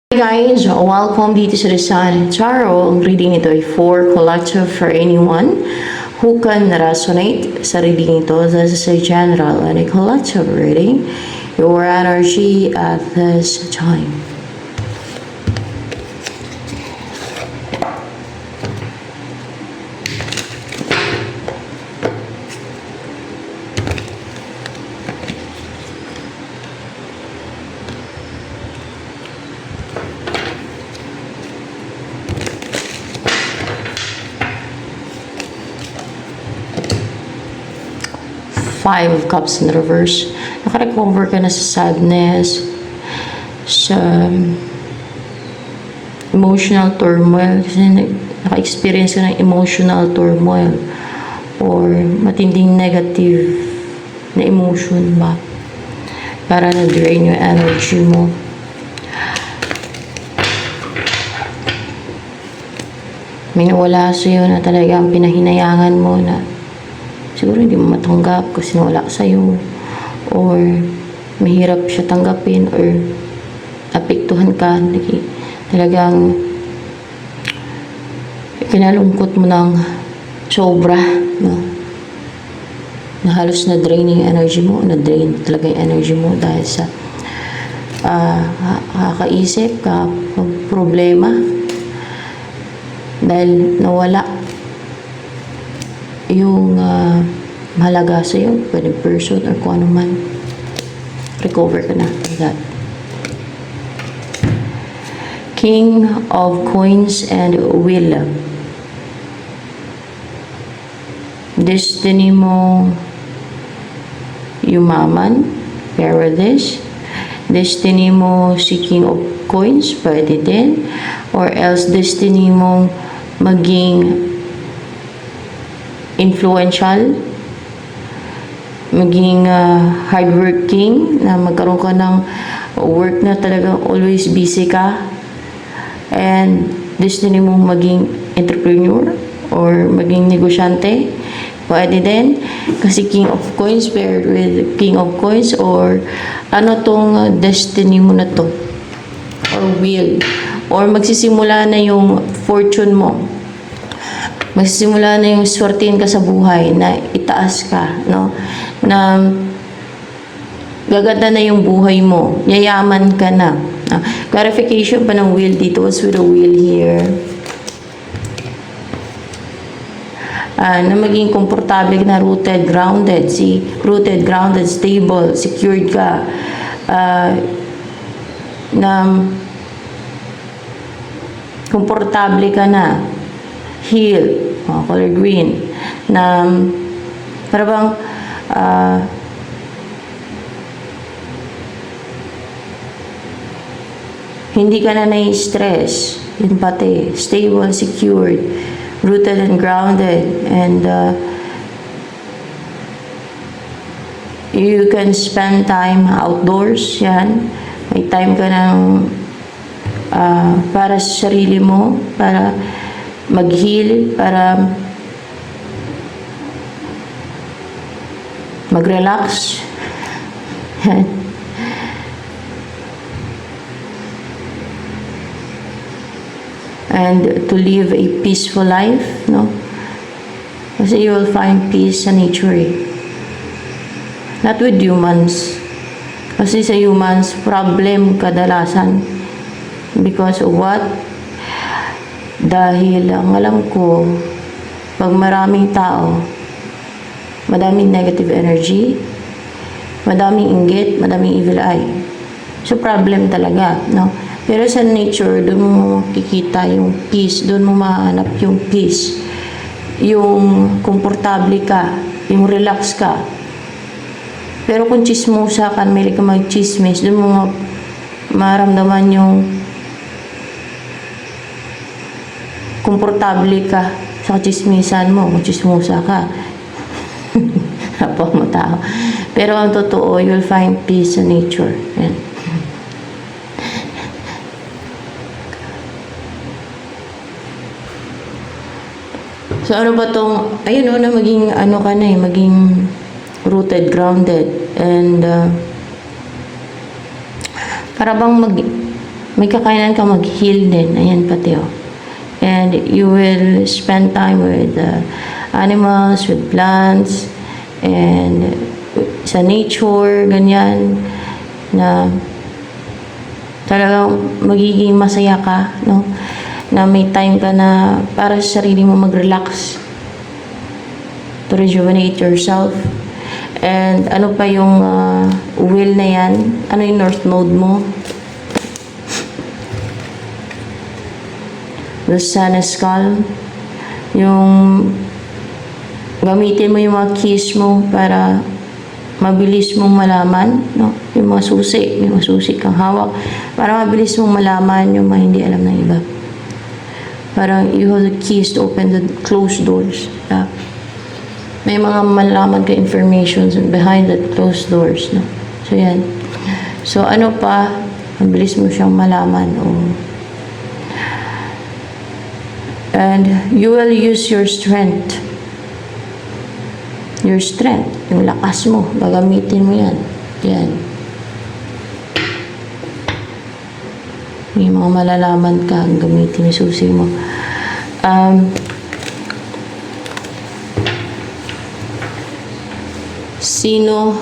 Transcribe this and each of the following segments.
Hi guys, welcome dito sa Rizal Tarot. Ang reading nito ay for collective for anyone who can resonate sa reading ito. This is a general and a collective reading. Your energy at this time. Five of Cups in reverse. Nakarecover ka na sa sadness, sa emotional turmoil, kasi naka-experience ka ng emotional turmoil or matinding negative na emotion ba? Para na-drain yung energy mo. May nawala sa'yo na talagang pinahinayangan mo na siguro hindi mo matanggap kasi wala sa'yo or mahirap siya tanggapin or apektuhan ka, talagang kinalungkot mo ng sobra, no? Na halos na-drain yung energy mo, na-drain talaga yung energy mo dahil sa kakaisip ka, problema dahil nawala yung mahalaga sa'yo, pwedeng person or kung ano man. Recover ka na from that. King of Coins and Wheel. Destiny mo yumaman, pair this. Destiny mo seeking of coins, pwede din. Or else destiny mo maging influential, maging hardworking, na magkaroon ka ng work na talagang always busy ka, and destiny mo maging entrepreneur or maging negosyante, pwede din. Kasi King of Coins paired with King of Coins, or ano tong destiny mo na to, or will, or magsisimula na yung fortune mo, magsisimula na yung swertihin ka sa buhay, na itaas ka, no? Na gaganda na yung buhay mo, yayaman ka na. Clarification pa ng wheel dito. What's with the wheel here? Na maging komportable na, rooted, grounded. See? Rooted, grounded, stable, secured ka. Na komportable ka na. Heal, color green, na para bang hindi ka na nai-stress, yun pati, stable, secured, rooted and grounded, and you can spend time outdoors, yan, may time ka ng para sa sarili mo, para mag-heal, para mag-relax. And to live a peaceful life, no? Kasi you will find peace sa nature, eh. Not with humans. Kasi sa humans, problem kadalasan. Because of what? Dahil ang alam ko, pag maraming tao, madaming negative energy, madaming inggit, madaming evil eye. So, problem talaga, no? Pero sa nature, doon mo makikita yung peace, doon mo mahanap yung peace, yung komportable ka, yung relax ka. Pero kung chismosa ka, may ka mag-chismis, doon mo maramdaman yung komportable ka sa chismisan mo, kung chismosa ka. Kapag mo tao. Pero ang totoo, you'll find peace sa nature. Yan. So, ano ba tong, ayun o, na maging, ano ka na eh, maging rooted, grounded, and para bang may kakayanan ka mag-heal din. Ayan pati oh. And you will spend time with animals, with plants, and sa nature, ganyan, na talagang magiging masaya ka, no? Na may time ka na para sa sarili mo mag-relax, to rejuvenate yourself. And ano pa yung will na yan? Ano yung north node mo? The sun is calm. Yung gamitin mo yung mga keys mo para mabilis mong malaman, no? Yung mga susi, may mga susi kang hawak para mabilis mong malaman yung mga hindi alam ng iba. Parang you have the keys to open the closed doors. May mga malaman ka information behind that closed doors, no? So yan. So ano pa, mabilis mo siyang malaman. And you will use your strength. Your strength, yung lakas mo, gagamitin mo yan. Yan. May mga malalaman ka, gamitin yung susi mo. Sino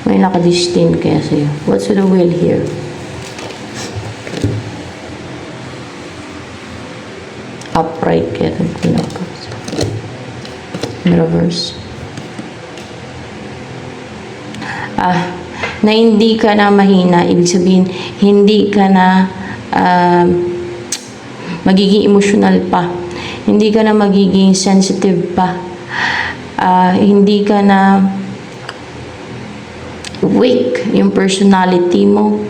may nakadistin kaya sa'yo? What's the will here? Upright kaya itong pinaka. Reverse. Na hindi ka na mahina, ibig sabihin, hindi ka na magiging emotional pa. Hindi ka na magiging sensitive pa. Hindi ka na weak yung personality mo.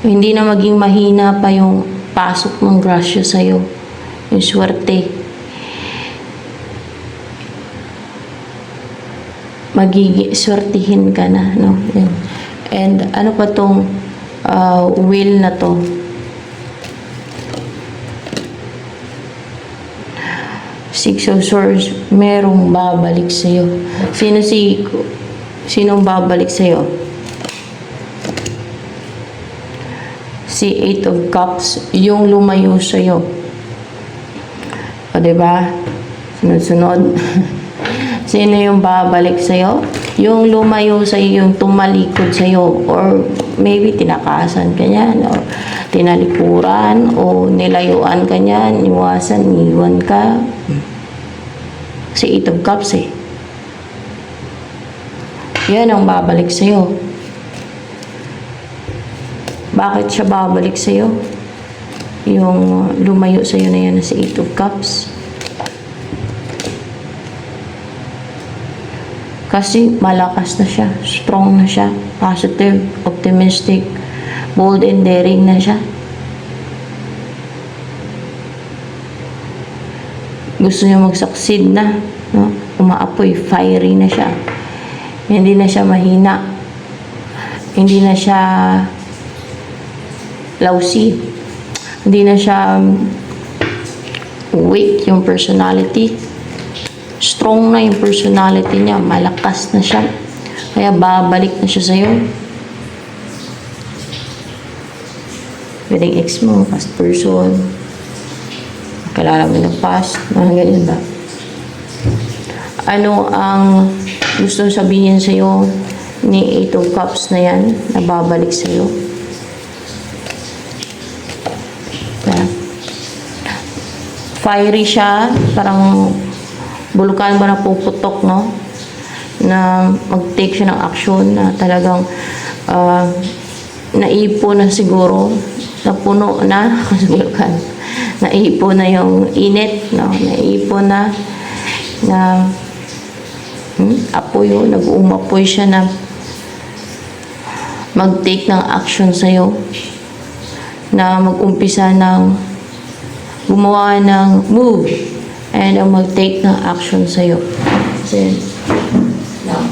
Hindi na maging mahina pa yung pasok ng grasya sa'yo. Yung swerte. Magiging swertihin ka na, no? And ano pa tong will na to? Six of Swords, merong babalik sa'yo. Sinong babalik sa'yo? Si Eight of Cups, yung lumayo sa'yo. O, diba? Sunod-sunod. Sino yung babalik sa'yo? Yung lumayo sa'yo, yung tumalikod sa'yo. Or maybe tinakasan ka niyan. Or tinalikuran. O nilayuan ka niyan. Iwasan, iwan ka. Si Eight of Cups eh. Yan ang babalik sa'yo. Bakit siya babalik sa'yo? Yung lumayo sa'yo na yan na si Eight of Cups. Kasi malakas na siya. Strong na siya. Positive, optimistic, bold and daring na siya. Gusto niya mag-succeed na. No? Umaapoy, fiery na siya. Hindi na siya mahina. Hindi na siya lousy. Hindi na siya weak yung personality. Strong na yung personality niya. Malakas na siya. Kaya babalik na siya sa'yo. Pwedeng ex mo, past person. Kalala mo ng past. Mga ganyan ba? Ano ang gustong sabihin sa'yo ni Eight of Cups na yan? Na babalik sa'yo? Fiery siya, parang bulukan ba na puputok, no? Na mag-take siya ng action na talagang naipo na siguro, napuno na, bulukan. Naipo na yung init, no? Naipo na apoy yun, nag-umapoy siya na mag-take ng action sa'yo, na mag-umpisa ng gumawa ng move and mag-take ng action sa'yo. Kasi, now,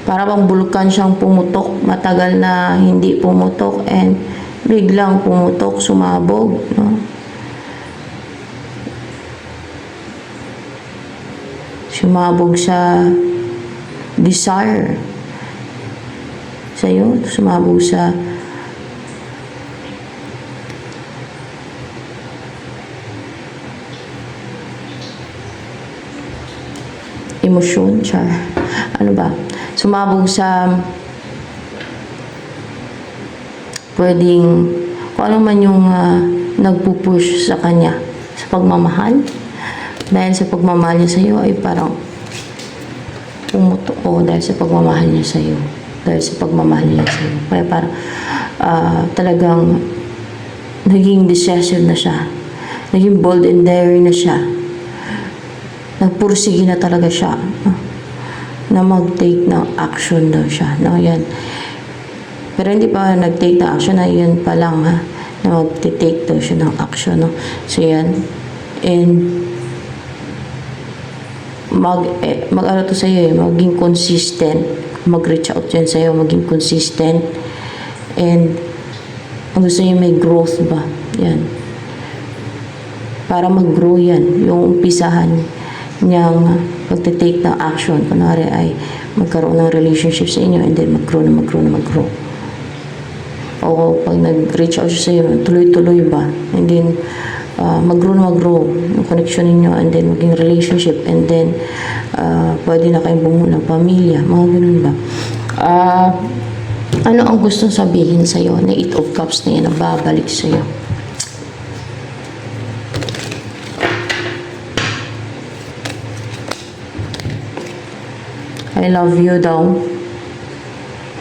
Para bang bulkan siyang pumutok, matagal na hindi pumutok and biglang pumutok, sumabog, no? Sumabog sa desire sa'yo, sumabog sa emosyon, char. Ano ba? Sumabog sa pwedeng kung ano man yung nagpupush sa kanya sa pagmamahal. Dahil sa pagmamahal niya sa'yo ay parang pumutok o dahil sa pagmamahal niya sa'yo. Dahil sa pagmamahal niya sa'yo. Kaya parang talagang naging decisive na siya. Naging bold and daring na siya. Nagpursige na talaga siya. Na mag-take ng action daw siya. No, yan. Pero hindi pa nag-take ng action na yun pa lang ha. Na mag-take daw siya ng action. No? So yan. And mag-ano to sa'yo maging consistent. Mag-reach out yan sa'yo. Maging consistent. And ang gusto niya may growth ba? Yan. Para mag-grow yan. Yung umpisahan niyang pagtitake ng action. Kunwari ay magkaroon ng relationship sa inyo and then mag-grow. O pag nag-reach out siya sa iyo, tuloy-tuloy ba? And then mag-grow yung connection ninyo and then maging relationship and then pwede na kayong bumuo ng pamilya. Mga ganun ba? Ano ang gustong sabihin sa iyo na 8 of Cups na yan na babalik sa iyo? I love you daw.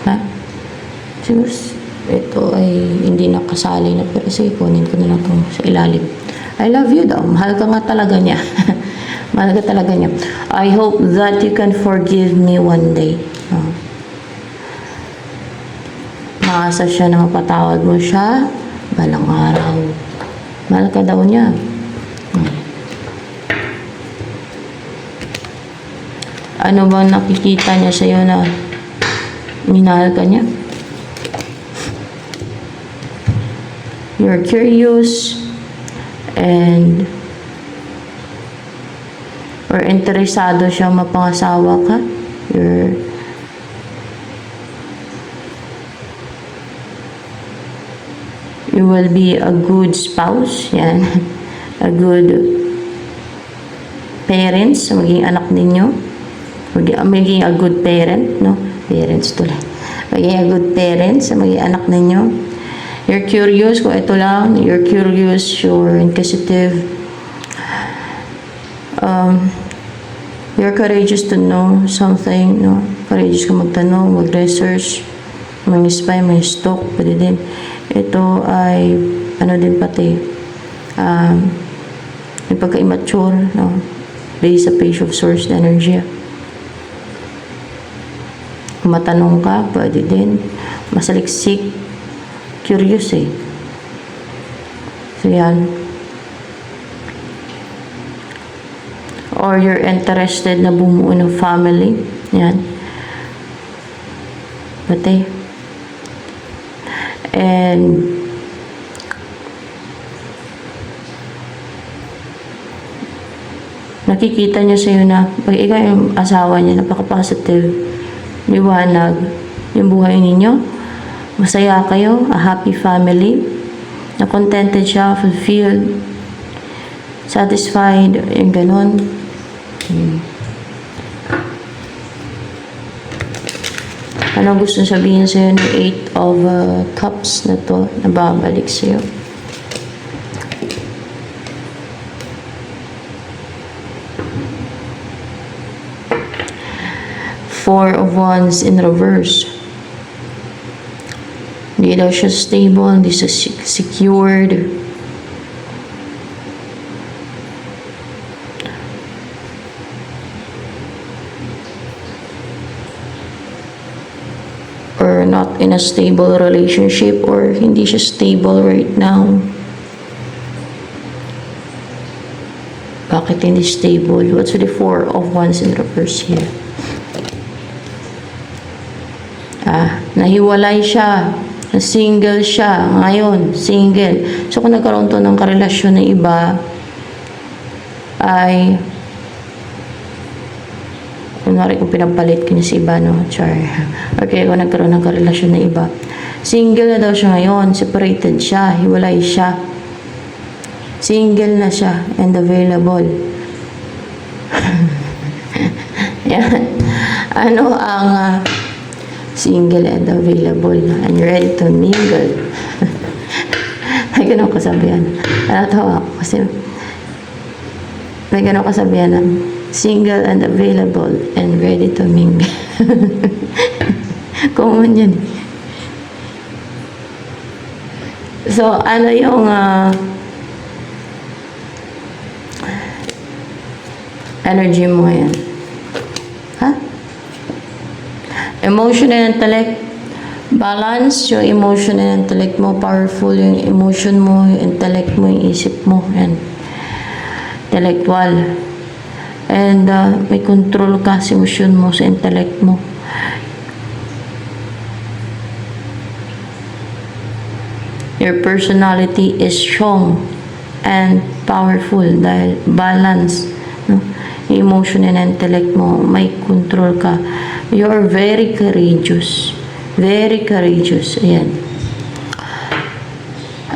Ha? Siguro, ito ay hindi nakasali na pero sige, kunin ko na lang ito sa ilalim. I love you daw. Mahal ka nga talaga niya. Mahal ka talaga niya. I hope that you can forgive me one day. Maasa siya na mapatawad mo siya balang araw. Mahal ka daw niya. Ano bang nakikita niya sa iyo na minahal ka niya? You're curious and or interesado siya mapangasawa ka. You will be a good spouse. Yan. A good parents. Maging anak ninyo. Maging a good parent, no? Parents tuloy. Maging a good parents, maging anak ninyo. You're curious, kung ito lang, you're curious, you're inquisitive. You're courageous to know something, no? Courageous ka magtanong, mag-research, mag-spy, mag-stalk, pwede din. Ito ay, ano din pati, yung pagka-immature, no? Based sa Page of Swords na energy. Kung matanong ka, pwede din. Masaliksik. Curious eh. So yan. Or you're interested na bumuo ng family. Yan. Pati. And nakikita niya sa'yo na pag ikaw yung asawa niya, napaka-positive, liwanag yung buhay ninyo, masaya kayo, a happy family, na contented siya, fulfilled, satisfied, yung ganon. Ano gusto sabihin sa'yo ng 8 of Cups na to, na babalik sa'yo? Four of Wands in reverse. Hindi daw siya stable, hindi siya secured. Or not in a stable relationship, or hindi siya stable right now. Bakit hindi stable? What's with the Four of Wands in reverse here? Nahiwalay siya, single siya, ngayon, single. So, kung nagkaroon to ng karelasyon ng iba, ay, kunwari kung pinapalit ka niya sa iba, no? Char. Okay, kung nagkaroon ng karelasyon ng iba, single na daw siya ngayon, separated siya, hiwalay siya. Single na siya, and available. Yan. Ano ang single and available and ready to mingle? May ganun kasabihan. Natawa ako kasi may ganun kasabihan na single and available and ready to mingle. Common yun. So, ano yung energy mo ngayon? Emotion and intellect, balance yung emotion and intellect mo, powerful yung emotion mo, yung intellect mo, yung isip mo, and intellectual. And may control ka sa emotion mo, sa intellect mo. Your personality is strong and powerful dahil balance, no? Yung emotion and intellect mo, may control ka. You are very courageous. Very courageous. Ayan.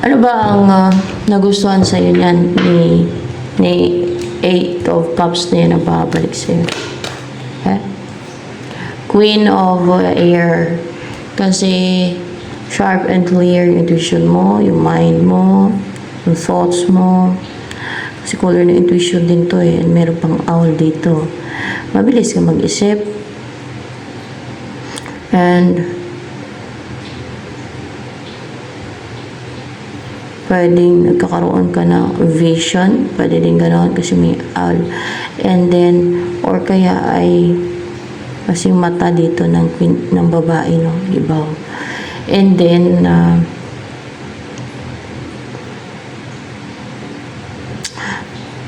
Ano ba ang nagustuhan sa iyo niyan ni Eight of Cups na yan na babalik sa iyo? Okay? Queen of Air. Kasi sharp and clear yung intuition mo, yung mind mo, yung thoughts mo. Kasi color ng intuition din to eh. Meron pang owl dito. Mabilis ka mag-isip. And pwedeng nagkakaroon ka ng vision, pwede din ganoon kasi may owl. And then, or kaya ay kasi mata dito ng queen, ng babae, no? Ibaw. And then,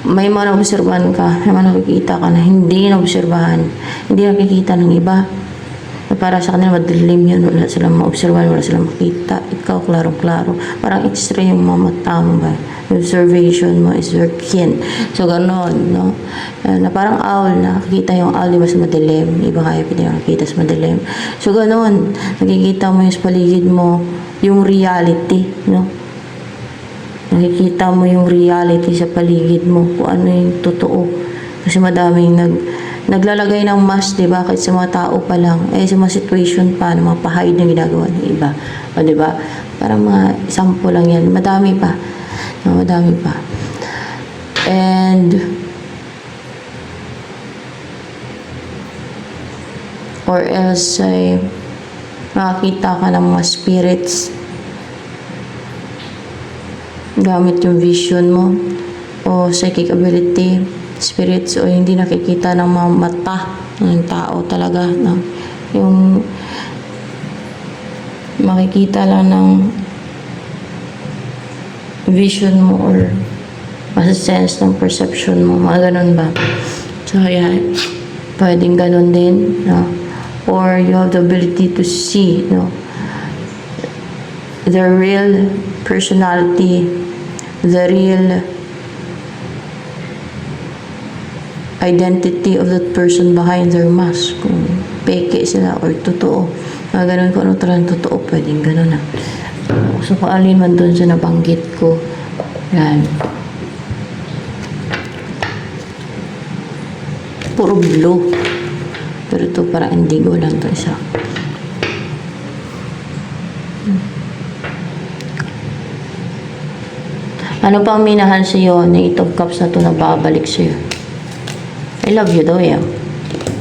may mga naobserbahan ka, may mga nakikita ka na hindi naobserbahan, hindi nakikita ng iba. Para sa kanila madilim yun, wala silang maobserbahan, wala silang makita. Ikaw, klarong-klaro. Parang extra yung mga mata mo ba? Observation mo is your keen. So, ganon, no? Na parang owl, nakikita yung owl, di ba sa madilim? Iba kaya pwede nakikita sa madilim. So, ganon, nakikita mo yung sa paligid mo, yung reality, no? Nakikita mo yung reality sa paligid mo, kung ano yung totoo. Kasi madaming naglalagay ng mask, di ba? Kahit sa mga tao pa lang. Sa mga situation pa, na mga pa-hide na ginagawa ng iba. O, di ba? Parang mga sample lang yan. Madami pa. No, madami pa. And, or else, makakita ka ng mga spirits gamit yung vision mo o psychic ability, spirits o hindi nakikita ng mga mata ng tao talaga, no? Yung makikita lang ng vision mo or masa-sense ng perception mo, mga ganun ba? So, yan. Pwedeng ganun din, no? Or you have the ability to see, no? The real personality, the real identity of that person behind their mask. Kung peke sila or totoo. Mga ganun kung ano talagang totoo, pwedeng ganun na. So, kung alin man dun sa nabanggit ko, yan. Puro blue. Pero ito parang indigo lang to isa. Ano pang minahal sa'yo na Eight of Cups na to na babalik sa'yo? I love you daw yan.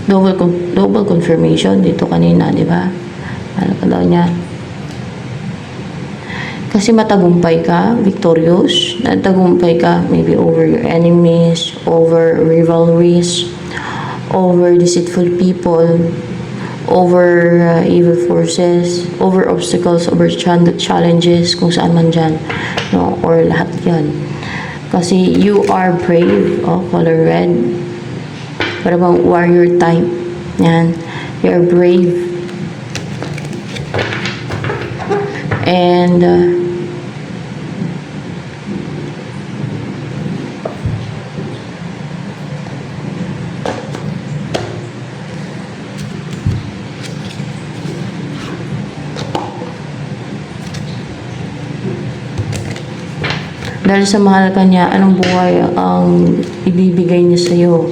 Double confirmation dito kanina, di ba? Ano ka daw niya? Kasi matagumpay ka, victorious. Natagumpay ka maybe over your enemies, over rivalries, over deceitful people, over evil forces, over obstacles, over challenges, kung saan man dyan, no? Or lahat yan. Kasi you are brave, color red. Para bang warrior type. Yan. You are brave. And dahil sa mahal ka niya, anong buhay ang ibibigay niya sa'yo?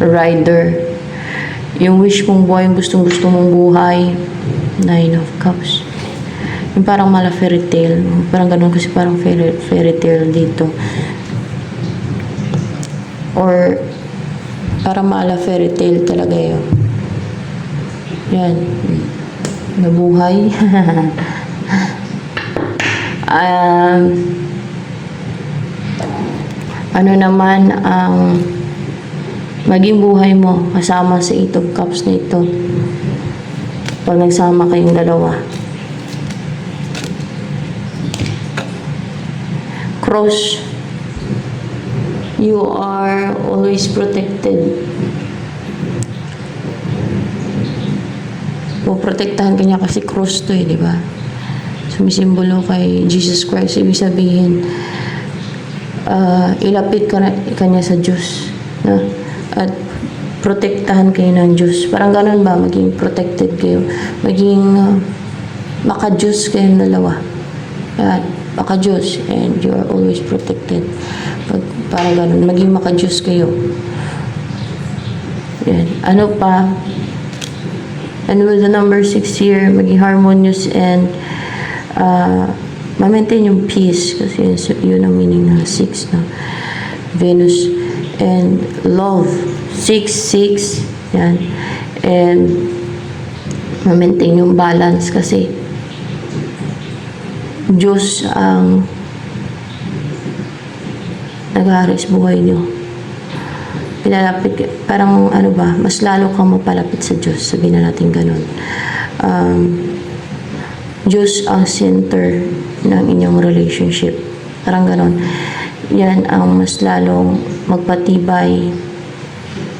Rider. Yung wish mong buhay, yung gustong-gusto mong buhay. 9 of Cups. Yung parang mala fairy tale. Parang ganun kasi parang fairy tale dito. Or parang mala fairy tale talaga yun. Yan. Nabuhay. Ano naman ang maging buhay mo kasama sa 8 of Cups na ito pag nagsama kayong dalawa? Cross. You are always protected. Poprotektahan ka niya kasi cross to di ba? Sumisimbolo kay Jesus Christ. Ibig sabihin, ilapit ka niya sa Diyos. No? At protektahan kayo ng Diyos. Parang ganun ba? Maging protected kayo. Maging maka-Diyos kayong dalawa. At maka-Diyos. And you are always protected. Parang ganun. Maging maka-Diyos kayo. Yan. Ano pa? And with the number 6 here, maging harmonious and ma-maintain yung peace kasi yun ang meaning ng 6 no? Venus and love 6 yan, and ma-maintain yung balance kasi Diyos ang nag-aaris buhay nyo. Pinalapit parang ano ba, mas lalo kang mapalapit sa Diyos, sabihin na natin ganun. Diyos ang center ng inyong relationship. Parang ganon. Yan ang mas lalong magpatibay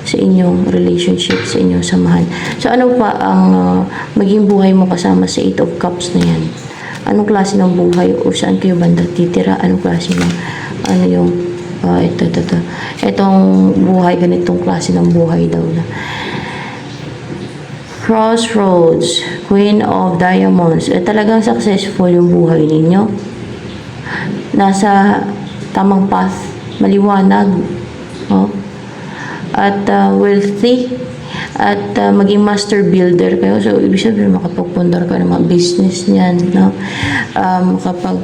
sa inyong relationship, sa inyong samahan. So, ano pa ang maging buhay mo kasama sa 8 of Cups na yan? Anong klase ng buhay o saan kayo banda titira? Anong klase ng, ano yung, ito. Itong buhay, ganitong klase ng buhay daw na. Crossroads, Queen of Diamonds. Talagang successful yung buhay ninyo. Nasa tamang path, maliwanag. Oh. At wealthy. At maging master builder kayo. So, ibig sabihin, makapagpundar ka ng mga business niyan. No? Kapag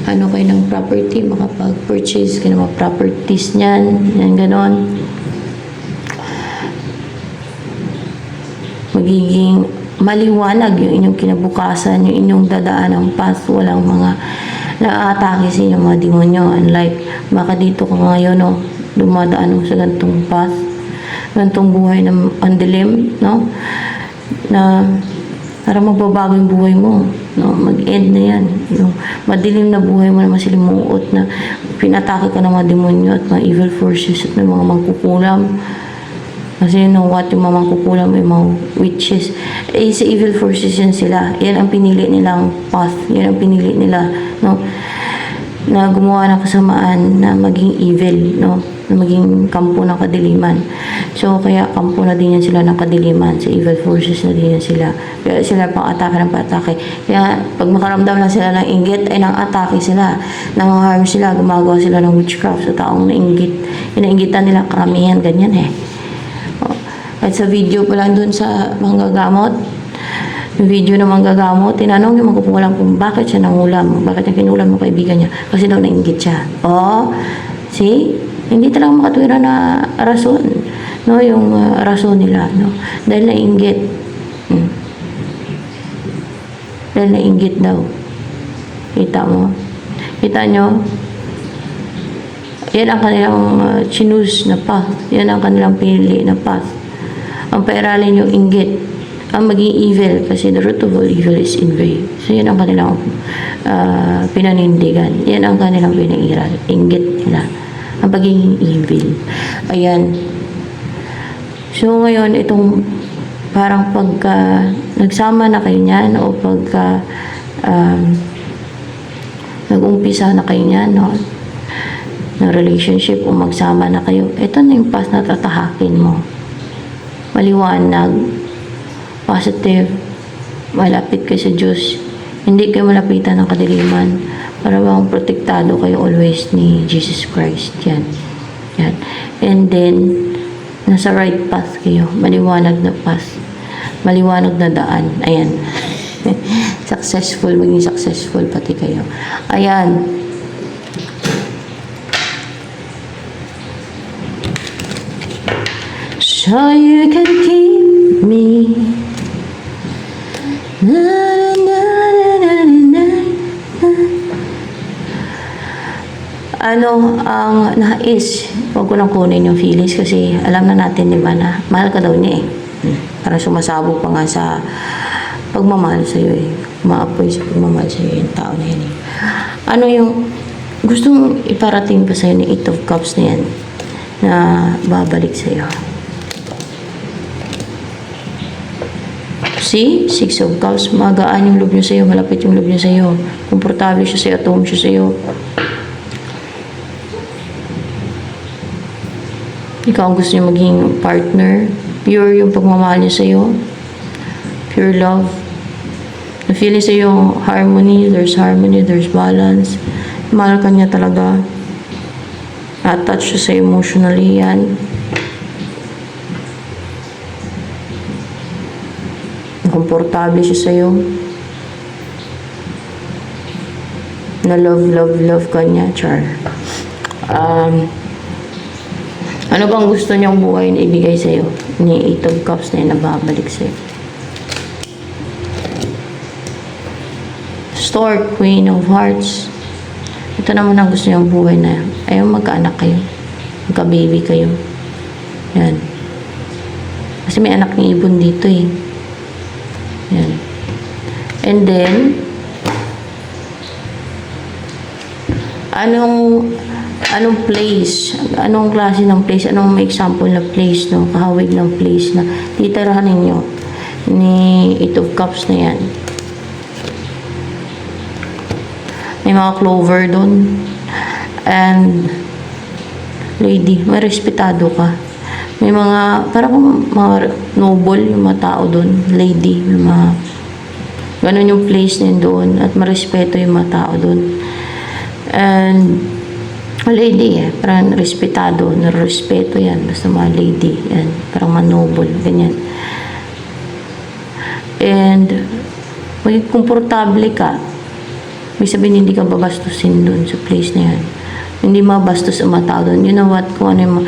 ano kayo ng property, makapag-purchase kayo ng mga properties niyan. Yan, ganon. Magiging maliwanag yung inyong kinabukasan, yung inyong dadaan ng path, walang mga naaatake sa inyong mga demonyo. Unlike, baka dito ka ngayon, no, dumadaan sa gantong path, gantong buhay na andilim, no, na parang magbabago yung buhay mo, no, mag-end na yan. Yung madilim na buhay mo na masilimuot na pinatake ka ng mga demonyo at mga evil forces at may mga mangkukulam. Kasi you know what, yung mga mangkukulam, yung mga witches, sa evil forces yan sila. Yan ang pinili nilang path. Yan ang pinili nila, no? Na gumawa ng kasamaan na maging evil, no? Na maging kampo ng kadiliman. So, kaya kampo na din yan sila ng kadiliman. Sa evil forces na din yan sila. Kaya sila pang-atake ng pang-atake. Kaya, pag makaramdam na sila ng inggit, ay nang-atake sila. Nang-harm sila, gumagawa sila ng witchcraft sa taong nainggit. Yung nainggitan nila, karamihan, ganyan At sa video pa lang dun sa manggagamot, yung video ng manggagamot, tinanong yung magkukulam kung bakit siya nangulam, bakit niya kinulam ng kaibigan niya, kasi daw nainggit siya. See? Hindi talaga makatwira na rason, no? Yung rason nila, no? Dahil nainggit. Dahil nainggit daw. Kita mo? Kita nyo? Yan ang kanilang chinus na path. Yan ang kanilang pinili na path. Ang pairalin yung inggit, ang maging evil, kasi the root of all evil is envy. So, yan ang kanilang pinanindigan. Yan ang kanilang pinairal. Inggit nila. Ang pagiging evil. Ayan. So, ngayon, itong parang pagka nagsama na kayo niyan o pagka nag-umpisa na kayo niyan, no, ng relationship o magsama na kayo, ito na yung past na tatahakin mo. Maliwanag, positive, malapit kayo sa Diyos, hindi kayo malapitan ng kadiliman, para bang protektado kayo always ni Jesus Christ. Yan. Yan. And then, nasa right path kayo, maliwanag na path, maliwanag na daan. Ayan. Successful, maging successful pati kayo. Ayan. So you can keep me. Na, na, na, na, na, na. Ano ang nais, huwag ko nang kunin yung feelings kasi alam na natin, di ba, na mahal ka daw niya eh. Parang sumasabog pa nga sa pagmamahal sa'yo eh. Maapoy sa pagmamahal sa'yo yung tao na yan eh. Ano yung gustong iparating pa sa'yo ni Eight of Cups na yan na babalik sa'yo? See? Six of Cups, magaan yung loob niya sa'yo, malapit yung loob niya sa'yo, komportable siya sa'yo, at home siya sa'yo. Ikaw ang gusto niya maging partner, pure yung pagmamahal niya sa'yo, pure love. Na-feel niya sa'yo harmony, there's balance. Mahal ka niya talaga. Attach siya sa emotionally yan. Komportable siya sa'yo. Na love ka niya, char. Ano bang gusto niyang buhay na ibigay sa'yo ni Eight of Cups na yun na babalik sa'yo? Stork, Queen of Hearts. Ito naman ang gusto niyang buhay na ayaw magkaanak kayo. Magka-baby kayo. Yan. Kasi may anak ng ibon dito eh. Yan. And then, anong place, anong klase ng place, anong may example na place, no? Kahawig ng place na titirahan ninyo ni Eight of Cups na yan. May mga clover doon. And lady, may respetado ka. May mga, parang mga noble yung mga tao doon. Lady, yung mga, ganun yung place na doon. At marespeto yung mga tao doon. And lady eh, parang respetado, narespeto yan, basta mga lady, yan, parang manobol, ganyan. And maging komportable ka, may sabihin hindi ka babastusin dun sa place na yan, hindi mabastos ang mga tao dun. You know what, kung ano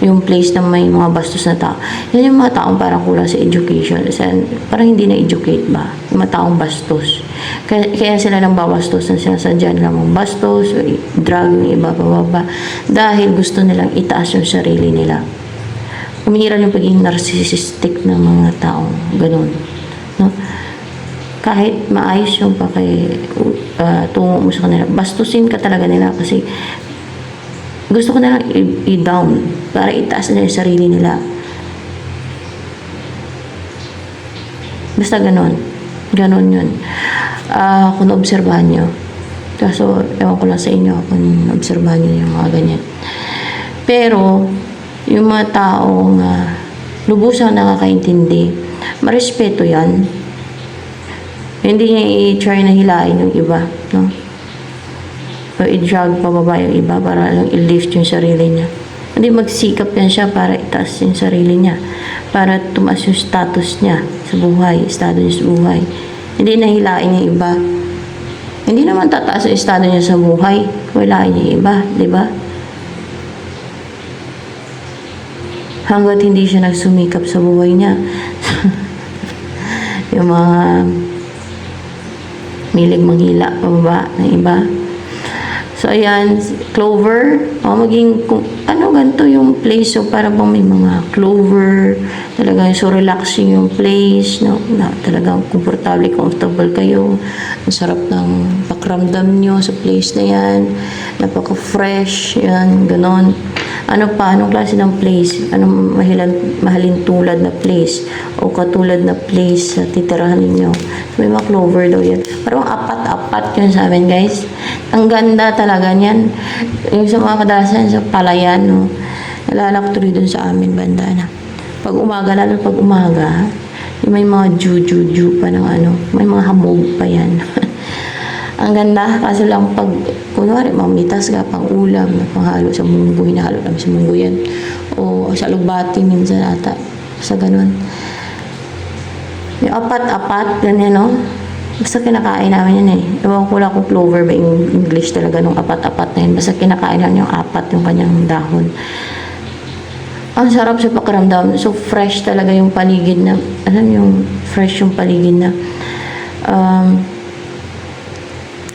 yung place na may mga bastos na tao, yan yung mga taong parang kulang sa education, parang hindi na-educate ba, yung mga taong bastos. Kaya sila nang babastos na sinasadya lang mong bastos, o drug yung iba, bababa, dahil gusto nilang itaas yung sarili nila. Umiiral yung pagiging narcissistic ng mga taong ganun. No? Kahit maayos yung tungo mo sa kanila, bastusin ka talaga nila kasi gusto ko nilang i-down para itaas nila yung sarili nila. Basta ganon. Ganon yun. Kung naobserbahan nyo. Kaso, ewan ko lang sa inyo kung naobserbahan nyo yung mga ganyan. Pero, yung mga taong lubusang nakakaintindi, marespeto yan. Hindi niya i-try na hilain yung iba, no? O i-drag pababa yung iba para lang i-lift yung sarili niya. Hindi, magsikap yan siya para itaas yung sarili niya. Para tumaas yung status niya sa buhay, estado niya sa buhay. Hindi nahilain yung iba. Hindi naman tataas yung estado niya sa buhay. Hilain yung iba, di ba? Hanggat hindi siya nagsumikap sa buhay niya. Yung mga milig manghila pababa ng iba. So, ayan, clover. Maging, ganito yung place. So, para bang may mga clover. Talagang so relaxing yung place. No? Talagang comfortable kayo. Ang sarap ng pakiramdam nyo sa place na yan. Napaka-fresh. Yan, ganon. Ano pa? Anong klase ng place? Anong mahalin tulad na place? O katulad na place sa titirahan ninyo? So, may mga clover daw yan. Parang apat-apat yun sa amin, guys. Ang ganda talaga niyan. Yung sa mga kadalasan sa palayan, no? Nalala ko tuloy dun sa amin, banda na. Pag umaga, lalo pag umaga, yung may mga ju pa ng ano, may mga hamog pa yan. Ang ganda, kasi lang pag, kunwari, mamitas ka pang ulam, na panghalo sa munggo, hinahalo namin sa munggo yan. O sa lugbati minsan ata, sa ganun. Yung apat-apat, ganyan, no? Basta kinakain namin yan eh. Ewan ko lang kung clover ba yung English talaga nung apat-apat na yun. Basta kinakain namin yung apat, yung kanyang dahon. Ang sarap sa pakiramdam. So, fresh talaga yung paligid na, alam yung fresh yung paligid na,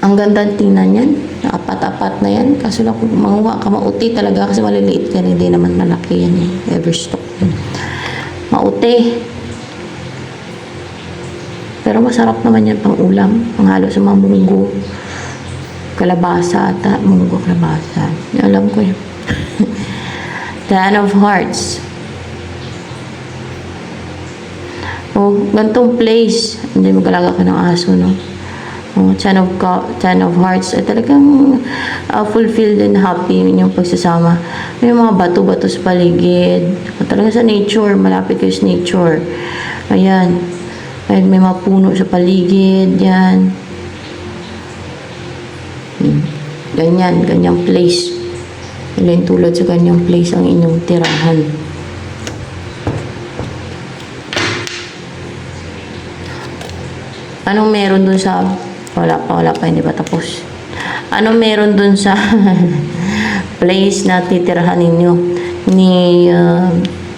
ang ganda tingnan yan. Apat-apat na yan. Kaso lang kung manguha ka, mauti talaga kasi maliliit yan. Hindi naman malaki yan eh. Everstock yan. Mauti. Pero masarap naman yan pang ulam. Panghalo sa mga munggo. Kalabasa ata. Munggo, kalabasa. Alam ko yun. Ten of Hearts. Oh, gantong place. Hindi magalaga ka ng aso, no? Oh, Ten of Hearts. Talagang fulfilled and happy yung pagsasama. May mga bato-bato sa paligid. Talaga sa nature. Malapit kayo sa nature. Ayan. Kahit may mga puno sa paligid. Yan. Ganyang place. Ilan tulad sa ganyang place ang inyong tirahan. Anong meron dun sa... Wala pa, hindi pa tapos. Anong meron dun sa place na titirahan ninyo ni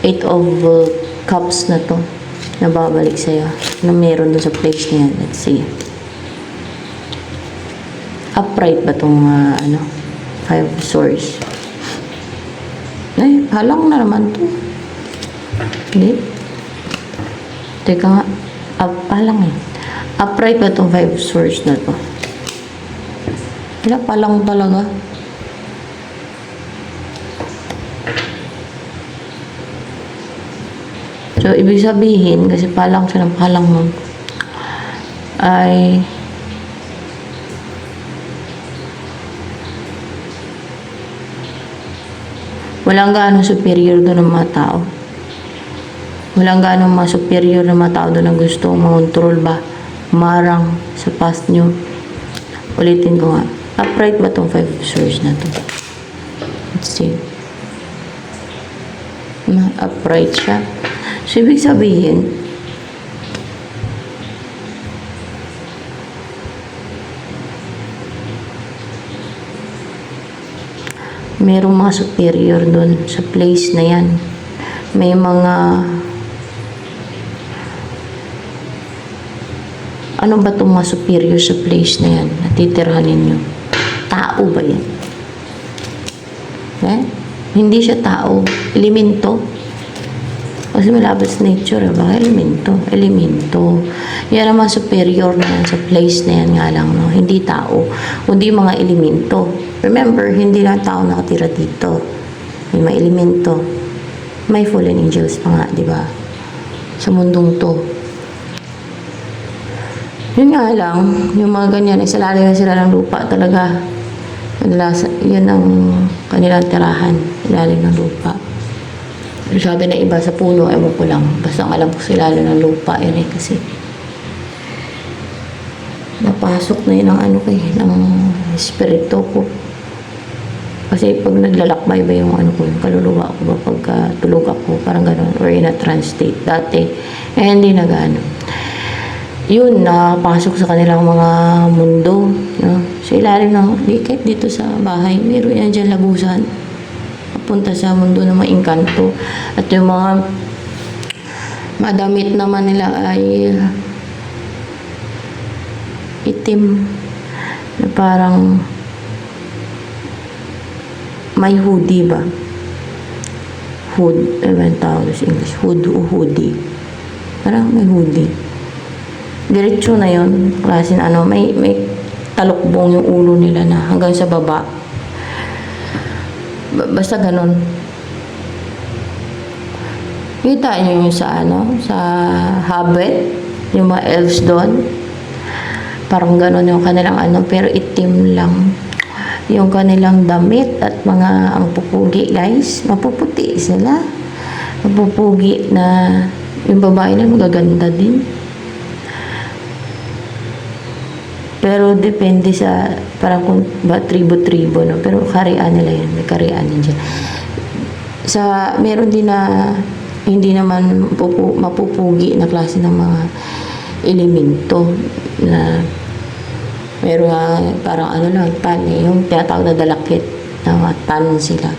Eight of Cups na to? Nababalik sa'yo. Anong meron dun sa place niyan? Let's see. Upright ba tong Five of Swords? Ay, halang na naman to. Hindi. Teka nga. Halang eh. Upright ba itong Five of Swords na to? Wala, palang talaga. So, ibig sabihin, kasi palang siya ng palang nun, ay walang gaano superior doon ng mga tao. Walang gaano mga superior na mga tao doon na gusto mangontrol ba, marang sa past nyo. Ulitin ko nga. Upright ba itong Five of Swords na to? Let's see. Upright siya. So, ibig sabihin, merong mga superior doon sa place na yan. May mga ano ba itong mga superior sa place na yan? Natitirahan ninyo. Tao ba yan? Eh? Hindi siya tao. Elemento. Kasi malapit sa nature. Baka elemento. Elemento. Yan ang mga superior na yan sa place na yan nga lang. No? Hindi tao. Kundi mga elemento. Remember, hindi lang tao nakatira dito. May mga elemento. May fallen angels pa nga, di ba? Sa mundong to. Yun nga lang, yung mga ganyan, isalalim na sila ng lupa talaga. Madalas, yun ang kanilang tirahan, ilalim ng lupa. Pero sabi na iba sa puno, ewan ko lang. Basta ang alam ko sa ilalim ng lupa, yun eh, kasi napasok na yun ang ng espiritu ko. Kasi pag naglalakbay ba yung yung kaluluwa ko ba pagka tulog ako, parang gano'n, or in a trance state. Dati, hindi na gano'n. Yun, napasok sa kanilang mga mundo. No? Sa ilalim ng, kahit dito sa bahay, meron yan dyan labusan. Papunta sa mundo ng mga engkanto. At yung mga madamit naman nila ay itim. Na parang may hoodie ba? Hood, ano tawag sa English? Hood o hoodie. Parang may hoodie. Diretso na yun. Klase na may talukbong yung ulo nila na hanggang sa baba. Basta ganun. Kita niyo yung sa sa Hobbit, yung mga elves doon. Parang gano'n yung kanilang pero itim lang. Yung kanilang damit at mga ang pupugi, guys. Mapuputi sila. Mapupugi na yung babae na magaganda din. Pero depende sa parang kung ba tribo-tribo, no? Pero karian nila yun. May karian din dyan. Meron din na hindi naman mapupugi na klase ng mga elemento na meron parang lang, tan yung tinatawag na dalakit na mga tan sila.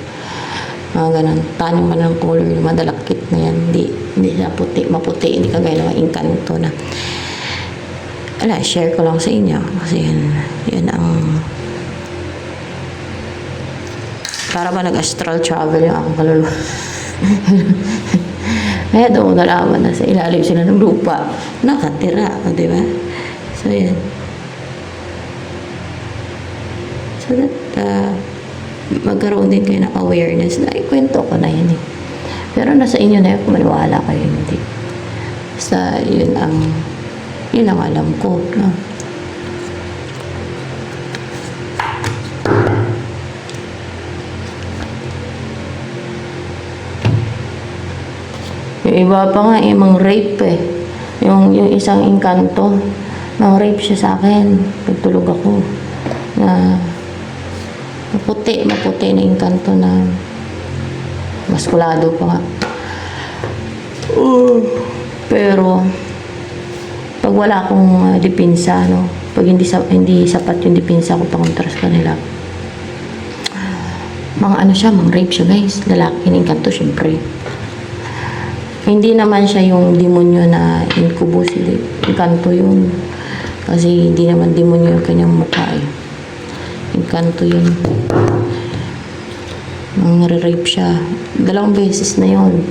Mga ganun. Tan yung manang color, yung mga dalakit na yan. Hindi siya maputi, hindi kagaya ng mga Encanto na. Share ko lang sa inyo kasi yan ang para ba nag-astral travel yung akong kaluluwa. Kaya doon nalaman na sa ilalim sila ng lupa. Nakatira, di ba? So, yan. So that, magkaroon din kayo ng awareness na ikwento ko na yun eh. Pero nasa inyo na yun kung maniwala kayo, hindi. Basta, yun ang alam ko. No? Yung iba pa nga, mang rape eh. Yung isang Encanto, mang rape siya sa akin. Pagtulog ako. Na maputi na Encanto na maskulado pa nga. Pero, pag wala akong dipinsa, no? Pag hindi sapat yung dipinsa ko pakontra sa kanila. Mga siya, mang rape siya guys. Lalaki ng Encanto, syempre. Hindi naman siya yung demonyo na incubus, Encanto yun. Kasi hindi naman demonyo yung kanyang mukha eh. Encanto yun. Nare-rape siya. 2 beses na yun.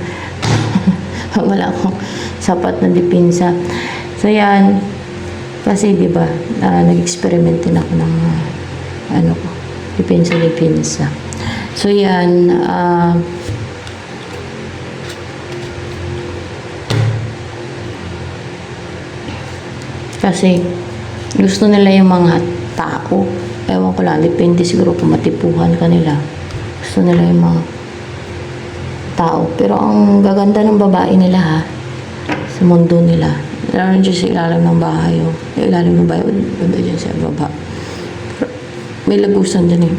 Wala akong sapat na dipinsa. So yan. Kasi diba, nag-experiment din ako ng dipinsa. So yan, kasi gusto nila yung mga tao. Ewan ko lang, depende siguro kung matipuhan kanila. Gusto nila yung mga tao. Pero ang gaganda ng babae nila ha, sa mundo nila. Lalo dyan sa ilalim ng bahay. Ilalim ng bahay, banda dyan sa baba. May lagusan dyan eh.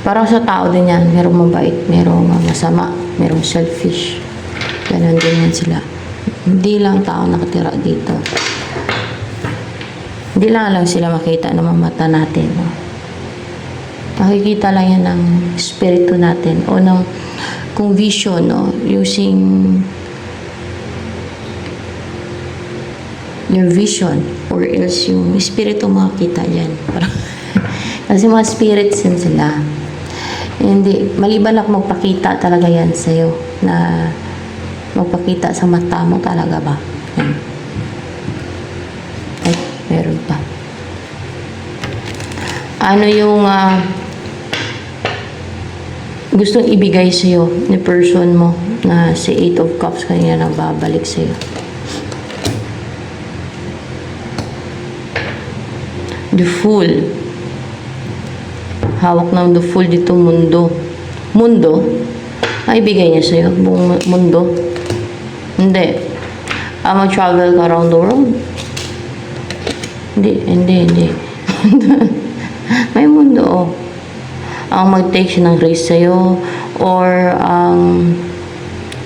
Parang sa tao din yan. Merong mabait, merong masama, merong selfish. Ganon din yan sila. Hindi lang tao nakatira dito. Hindi lang sila makita ng mga mata natin. No? Nakikita lang yan ng espiritu natin o ng kung vision, no? Using your vision or else yung espiritu makakita yan. Kasi mga spirits yan sila. Hindi, maliban lang magpakita talaga yan sa'yo na magpakita sa mata mo talaga ba? Yan. Ay, meron pa. Ano yung gustong ibigay sa'yo ni person mo na si 8 of Cups kanina nang babalik sa'yo? The Fool. Hawak ng The Fool dito mundo. Mundo? Ay, ibigay niya sa'yo. Buong mundo. Hindi. Mag-travel ka around the world? Hindi. May mundo, oh. Ang mag-take siya ng risk sa'yo or ang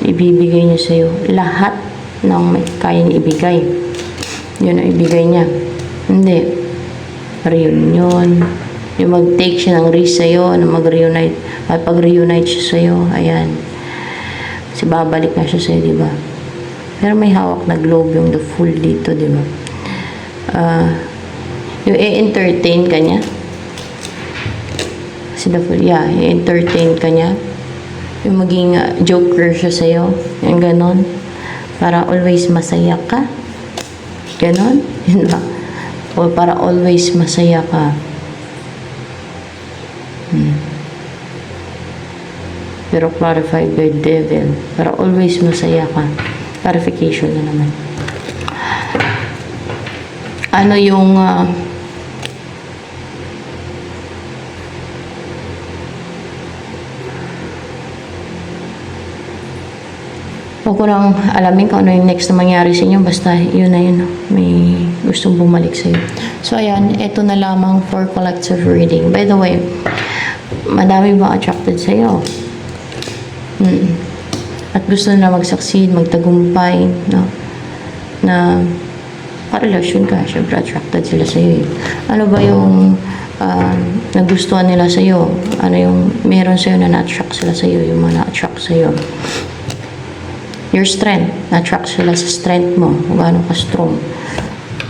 ibibigay niya sa'yo. Lahat ng may kaya niya ibigay. Yun ang ibigay niya. Hindi. Reunion. Yung mag-take siya ng risk sa'yo na mag-reunite. Ay, pag-reunite siya sa'yo, ayan. Kasi babalik na siya sa'yo, diba? Pero may hawak na globe yung The Fool dito, diba? Yung i-entertain ka niya. Kasi The Fool, yeah, i-entertain ka niya. yung maging joker siya sa'yo. Yung ganon. Para always masaya ka. Ganon. Yun ba? O para always masaya ka. Pero clarified by devil. Para always masaya ka. Clarification na naman. Ano yung huwag ko nang alamin kung ano yung next na mangyari sa inyo. Basta yun na yun. May gustong bumalik sa'yo. So, ayan. Ito na lamang for collective reading. By the way, madami ba attracted sa'yo? At gusto na mag-succeed, magtagumpay, no? Na karelasyon ka. Siyempre, attracted sila sa'yo. Ano ba yung nagustuhan nila sa'yo? Ano yung meron sa'yo na na-attract sila sa'yo? Yung mga na-attract sa'yo? Your strength. Na-attract sila sa strength mo. Kung gaano ka strong.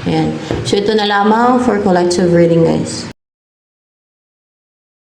Ayan. So, ito na lamang for collective reading, guys.